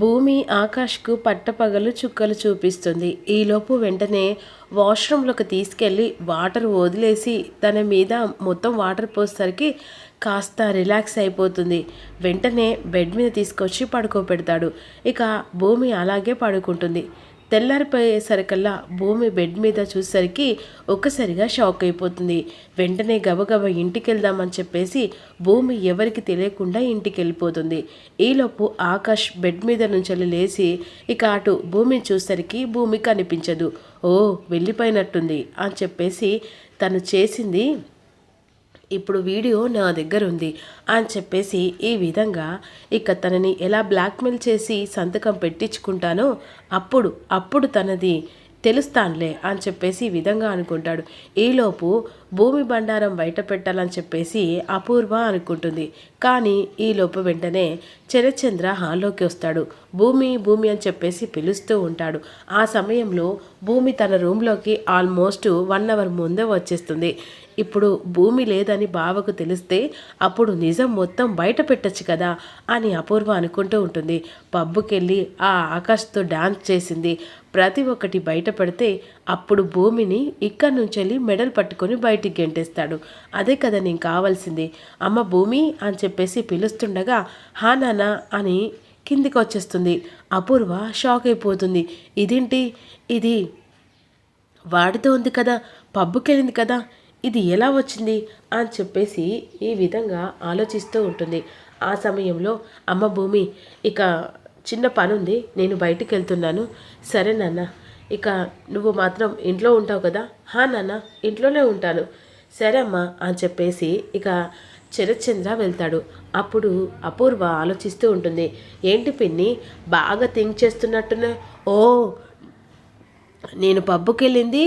భూమి ఆకాష్కు పట్టపగలు చుక్కలు చూపిస్తుంది. ఈలోపు వెంటనే వాష్రూమ్లోకి తీసుకెళ్ళి వాటర్ వదిలేసి తన మీద మొత్తం వాటర్ పోసేసరికి కాస్త రిలాక్స్ అయిపోతుంది. వెంటనే బెడ్ మీద తీసుకొచ్చి పడుకోబెడతాడు. ఇక భూమి అలాగే పడుకుంటుంది. తెల్లారిపోయేసరికల్లా భూమి బెడ్ మీద చూసేసరికి ఒక్కసారిగా షాక్ అయిపోతుంది. వెంటనే గబగబా ఇంటికి వెళ్దామని చెప్పేసి భూమి ఎవరికి తెలియకుండా ఇంటికి వెళ్ళిపోతుంది. ఈలోపు ఆకాష్ బెడ్ మీద నుంచి లేచి ఇక అటు భూమిని చూసేసరికి భూమి కనిపించదు. ఓ వెళ్ళిపోయినట్టుంది అని చెప్పేసి తను చేసింది ఇప్పుడు వీడియో నా దగ్గర ఉంది అని చెప్పేసి ఈ విధంగా ఇక తనని ఎలా బ్లాక్మెయిల్ చేసి సంతకం పెట్టించుకుంటానో అప్పుడు తనది తెలుస్తానులే అని చెప్పేసి ఈ విధంగా అనుకుంటాడు. ఈలోపు భూమి బండారం బయట పెట్టాలని చెప్పేసి అపూర్వ అనుకుంటుంది. కానీ ఈలోపు వెంటనే శరత్చంద్ర హాల్లోకి వస్తాడు. భూమి భూమి అని చెప్పేసి పిలుస్తూ ఉంటాడు. ఆ సమయంలో భూమి తన రూమ్లోకి ఆల్మోస్ట్ 1 అవర్ ముందే వచ్చేస్తుంది. ఇప్పుడు భూమి లేదని బావకు తెలిస్తే అప్పుడు నిజం మొత్తం బయట పెట్టచ్చు కదా అని అపూర్వ అనుకుంటూ ఉంటుంది. పబ్బుకెళ్ళి ఆ ఆకాష్తో డాన్స్ చేసింది ప్రతి ఒక్కటి బయట పెడితే అప్పుడు భూమిని ఇక్కడి నుంచి వెళ్ళి మెడల్ పట్టుకొని బయటికి గెంటేస్తాడు. అదే కదా నేను కావాల్సింది. అమ్మ భూమి అని చెప్పేసి పిలుస్తుండగా హా నాన్న అని కిందికి వచ్చేస్తుంది. అపూర్వ షాక్ అయిపోతుంది. ఇదేంటి, ఇది వాడితో ఉంది కదా, పబ్బుకెళ్ళింది కదా, ఇది ఎలా వచ్చింది అని చెప్పేసి ఈ విధంగా ఆలోచిస్తూ ఉంటుంది. ఆ సమయంలో అమ్మ భూమి ఇక చిన్న పని ఉంది, నేను బయటికి వెళ్తున్నాను. సరే నాన్న, ఇక నువ్వు మాత్రం ఇంట్లో ఉంటావు కదా. హా నాన్న ఇంట్లోనే ఉంటాను. సరే అమ్మా అని చెప్పేసి ఇక శరత్చంద్ర వెళ్తాడు. అప్పుడు అపూర్వ ఆలోచిస్తూ ఉంటుంది. ఏంటి పిన్ని బాగా థింక్ చేస్తున్నట్టున్నా? ఓ నేను పబ్బుకెళ్ళింది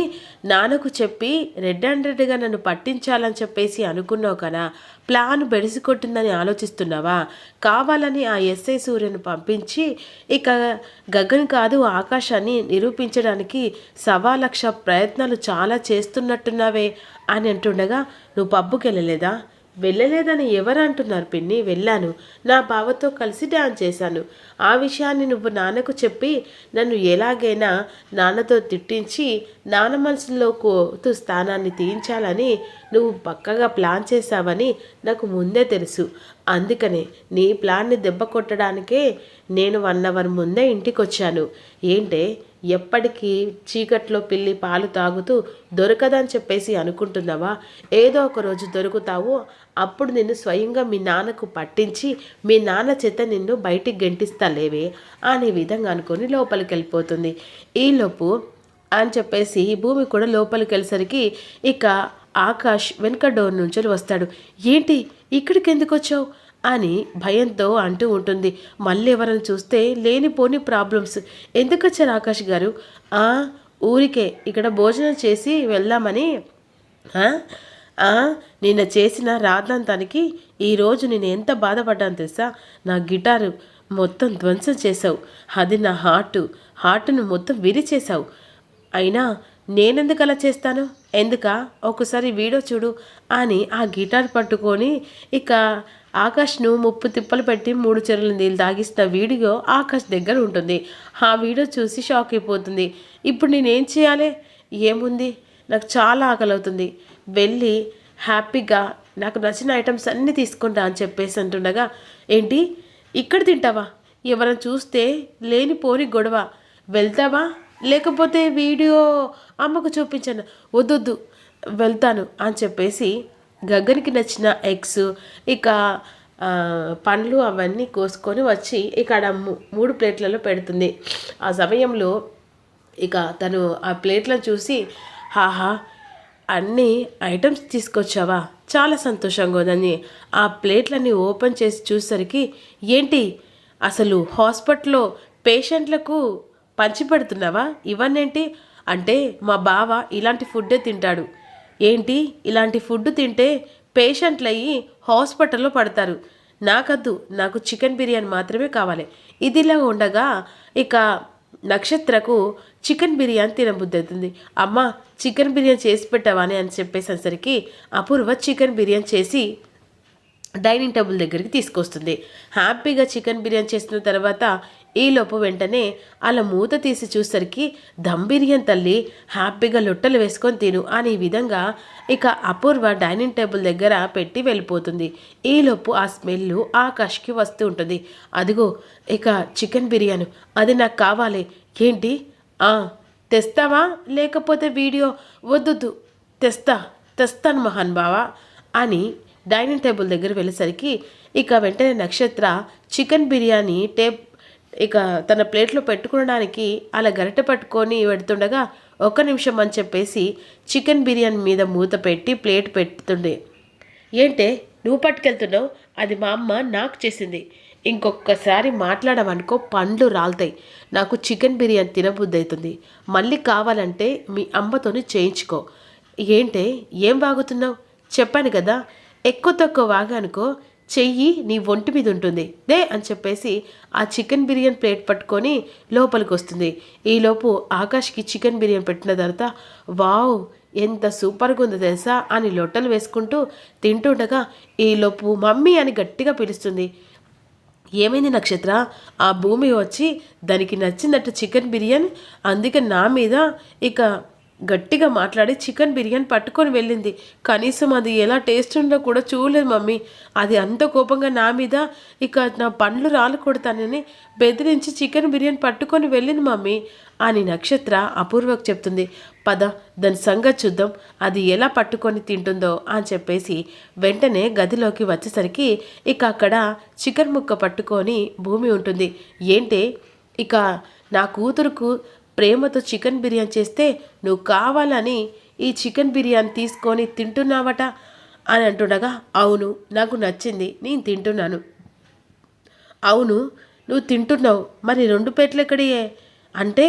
నాన్నకు చెప్పి రెడ్ హ్యాండెడ్గా నన్ను పట్టించాలని చెప్పేసి అనుకున్నావు కదా, ప్లాన్ బెడిసి కొట్టిందని ఆలోచిస్తున్నావా? కావాలని ఆ ఎస్ఐ సూర్యను పంపించి ఇక గగన్ కాదు ఆకాశాన్ని నిరూపించడానికి 1,00,000 ప్రయత్నాలు చాలా చేస్తున్నట్టున్నావే అని అంటుండగా నువ్వు పబ్బుకెళ్ళలేదా? వెళ్ళలేదని ఎవరు అంటున్నారు పిన్ని? వెళ్ళాను, నా బావతో కలిసి డ్యాన్స్ చేశాను. ఆ విషయాన్ని నువ్వు నాన్నకు చెప్పి నన్ను ఎలాగైనా నాన్నతో తిట్టించి నాన్న మనసులో కోతు స్థానాన్ని తీయించాలని నువ్వు పక్కగా ప్లాన్ చేశావని నాకు ముందే తెలుసు. అందుకనే నీ ప్లాన్ని దెబ్బ కొట్టడానికే నేను 1 అవర్ ముందే ఇంటికి వచ్చాను. ఏంటే ఎప్పటికీ చీకట్లో పిల్లి పాలు తాగుతూ దొరకదని చెప్పేసి అనుకుంటున్నావా? ఏదో ఒక రోజు దొరుకుతావు. అప్పుడు నిన్ను స్వయంగా మీ నాన్నకు పట్టించి మీ నాన్న చేత నిన్ను బయటికి గెంటిస్తాలేవే అనే విధంగా అనుకొని లోపలికి వెళ్ళిపోతుంది. ఈలోపు అని చెప్పేసి భూమి కూడా లోపలికి వెళ్ళేసరికి ఇక ఆకాష్ వెనక డోర్ నుంచి వస్తాడు. ఏంటి ఇక్కడికి ఎందుకు వచ్చావు అని భయంతో అంటూ ఉంటుంది. మళ్ళీ ఎవరైనా చూస్తే లేనిపోని ప్రాబ్లమ్స్. ఎందుకు వచ్చారు ఆకాష్ గారు? ఊరికే ఇక్కడ భోజనం చేసి వెళ్దామని. నిన్న చేసిన రాద్ధాంతానికి ఈరోజు నేను ఎంత బాధపడ్డాను తెలుసా? నా గిటారు మొత్తం ధ్వంసం చేసావు. అది నా హార్టును మొత్తం విరిచేసావు. అయినా నేనెందుకు అలా చేస్తాను? ఎందుక ఒకసారి వీడియో చూడు అని ఆ గిటార్ పట్టుకొని ఇక ఆకాష్ను ముప్పు తిప్పలు పెట్టి 3 చెరువుల నీళ్ళు తాగిస్తున్న వీడియో ఆకాష్ దగ్గర ఉంటుంది. ఆ వీడియో చూసి షాక్ అయిపోతుంది. ఇప్పుడు నేనేం చేయాలి? ఏముంది, నాకు చాలా ఆకలి అవుతుంది, వెళ్ళి హ్యాపీగా నాకు నచ్చిన ఐటమ్స్ అన్నీ తీసుకుంటా అని చెప్పేసి అంటుండగా ఏంటి ఇక్కడ తింటావా? ఎవరైనా చూస్తే లేనిపోని గొడవ. వెళ్తావా లేకపోతే వీడియో అమ్మకు చూపించాను? వద్దొద్దు వెళ్తాను అని చెప్పేసి గగ్గరికి నచ్చిన ఎగ్స్ ఇక పండ్లు అవన్నీ కోసుకొని వచ్చి ఇక్కడ 3 ప్లేట్లలో పెడుతుంది. ఆ సమయంలో ఇక తను ఆ ప్లేట్లను చూసి హాహా అన్నీ ఐటమ్స్ తీసుకొచ్చావా, చాలా సంతోషంగా ఉందని ఆ ప్లేట్లన్నీ ఓపెన్ చేసి చూసేసరికి ఏంటి అసలు హాస్పిటల్లో పేషెంట్లకు పంచిపెడుతున్నావా? ఇవన్నేంటి అంటే మా బావ ఇలాంటి ఫుడ్డే తింటాడు. ఏంటి ఇలాంటి ఫుడ్ తింటే పేషెంట్లు అయ్యి హాస్పిటల్లో పడతారు. నాకద్దు, నాకు చికెన్ బిర్యానీ మాత్రమే కావాలి. ఇదిలా ఉండగా ఇక నక్షత్రకు చికెన్ బిర్యానీ తినబుద్ధి అవుతుంది. అమ్మ చికెన్ బిర్యానీ చేసి పెట్టావని అని చెప్పేసరికి అపూర్వ చికెన్ బిర్యానీ చేసి డైనింగ్ టేబుల్ దగ్గరికి తీసుకొస్తుంది. హ్యాపీగా చికెన్ బిర్యానీ చేసిన తర్వాత ఈలోపు వెంటనే అలా మూత తీసి చూసరికి దమ్ బిర్యానీ తల్లి హ్యాపీగా లొట్టలు వేసుకొని తిను అని విధంగా ఇక అపూర్వ డైనింగ్ టేబుల్ దగ్గర పెట్టి వెళ్ళిపోతుంది. ఈలోపు ఆ స్మెల్ ఆకాష్కి వస్తూ ఉంటుంది. అదిగో ఇక చికెన్ బిర్యానీ, అది నాకు కావాలి. ఏంటి తెస్తావా లేకపోతే వీడియో వద్దు, తెస్తాను మహాన్ బావా అని డైనింగ్ టేబుల్ దగ్గర వెళ్ళేసరికి ఇక వెంటనే నక్షత్ర చికెన్ బిర్యానీ ఇక తన ప్లేట్లో పెట్టుకోవడానికి అలా గరిటె పట్టుకొని పెడుతుండగా 1 నిమిషం అని చెప్పేసి చికెన్ బిర్యానీ మీద మూత పెట్టి ప్లేట్ పెడుతుండే. ఏంటే నువ్వు పట్టుకెళ్తున్నావు? అది మా అమ్మ నాకు చేసింది. ఇంకొకసారి మాట్లాడమనుకో పండ్లు రాలుతాయి. నాకు చికెన్ బిర్యానీ తినబుద్ధి అవుతుంది. మళ్ళీ కావాలంటే మీ అమ్మతోని చేయించుకో. ఏంటే ఏం వాగుతున్నావు? చెప్పాను కదా, ఎక్కువ తక్కువ వాగానుకో చెయ్యి నీ ఒంటి మీద ఉంటుంది దే అని చెప్పేసి ఆ చికెన్ బిర్యానీ ప్లేట్ పట్టుకొని లోపలికి వస్తుంది. ఈలోపు ఆకాష్కి చికెన్ బిర్యానీ పెట్టిన తర్వాత వావ్ ఎంత సూపర్గా ఉందో తెలుసా అని లొట్టలు వేసుకుంటూ తింటుండగా ఈలోపు మమ్మీ అని గట్టిగా పిలుస్తుంది. ఏమైంది నక్షత్ర? ఆ భూమి వచ్చి దానికి నచ్చినట్టు చికెన్ బిర్యానీ, అందుకే నా మీద ఇక గట్టిగా మాట్లాడి చికెన్ బిర్యానీ పట్టుకొని వెళ్ళింది. కనీసం అది ఎలా టేస్ట్ ఉందో కూడా చూడలేదు మమ్మీ. అది అంత కోపంగా నా మీద ఇక నా పండ్లు రాలకూడతానని బెదిరించి చికెన్ బిర్యానీ పట్టుకొని వెళ్ళింది మమ్మీ అని నక్షత్ర అపూర్వకు చెప్తుంది. పద దాని సంగతి చూద్దాం, అది ఎలా పట్టుకొని తింటుందో అని చెప్పేసి వెంటనే గదిలోకి వచ్చేసరికి ఇక అక్కడ చికెన్ ముక్క పట్టుకొని భూమి ఉంటుంది. ఏంటే ఇక నా కూతురుకు ప్రేమతో చికెన్ బిర్యానీ చేస్తే నువ్వు కావాలని ఈ చికెన్ బిర్యానీ తీసుకొని తింటున్నావట అని అంటుండగా, అవును నాకు నచ్చింది నేను తింటున్నాను. అవును నువ్వు తింటున్నావు, మరి 2 ప్లేట్లు ఎక్కడియే? అంటే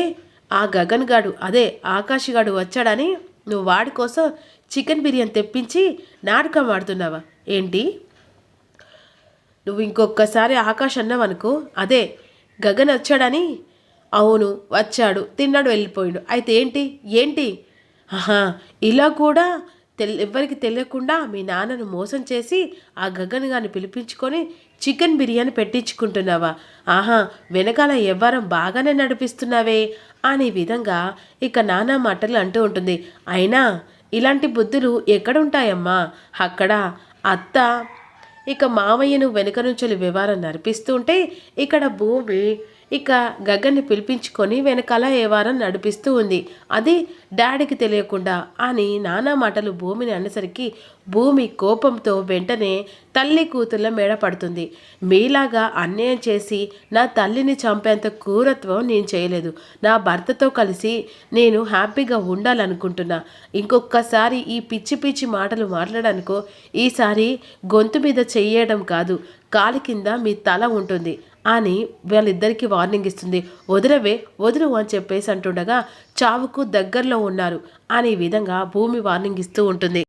ఆ గగన్ గాడు అదే ఆకాష్ గాడు వచ్చాడని నువ్వు వాడి కోసం చికెన్ బిర్యానీ తెప్పించి నాటకం ఆడుతున్నావా ఏంటి? నువ్వు ఇంకొకసారి ఆకాష్ అన్నావనుకో, అదే గగన్ వచ్చాడని. అవును వచ్చాడు, తిన్నాడు, వెళ్ళిపోయాడు. అయితే ఏంటి ఇలా కూడా ఎవ్వరికి తెలియకుండా మీ నాన్నను మోసం చేసి ఆ గగన్ గారిని పిలిపించుకొని చికెన్ బిర్యానీ పెట్టించుకుంటున్నావా? వెనకాల ఎవ్వరం బాగానే నడిపిస్తున్నావే అనే విధంగా ఇక నానా మాటలు అంటూ ఉంటుంది. అయినా ఇలాంటి బుద్ధులు ఎక్కడుంటాయమ్మా? అక్కడ అత్త ఇక మామయ్యను వెనుక నుంచి వ్యవహారం నడిపిస్తూ ఉంటే ఇక్కడ భూమి ఇక గగన్ని పిలిపించుకొని వెనకాల వ్యవహారం నడిపిస్తూ ఉంది. అది డాడీకి తెలియకుండా అని నానా మాటలు భూమిని అనేసరికి భూమి కోపంతో వెంటనే తల్లి కూతుళ్ళ మెడ పడుతుంది. మీలాగా అన్యాయం చేసి నా తల్లిని చంపేంత క్రూరత్వం నేను చేయలేదు. నా భర్తతో కలిసి నేను హ్యాపీగా ఉండాలనుకుంటున్నా. ఇంకొకసారి ఈ పిచ్చి పిచ్చి మాటలు మాట్లాడనుకో, ఈసారి గొంతు మీద చెయ్యడం కాదు కాలి కింద మీ తల ఉంటుంది అని వాళ్ళిద్దరికీ వార్నింగ్ ఇస్తుంది. వదులు అని చెప్పేసి అంటుండగా చావుకు దగ్గరలో ఉన్నారు అనే విధంగా భూమి వార్నింగ్ ఇస్తూ ఉంటుంది.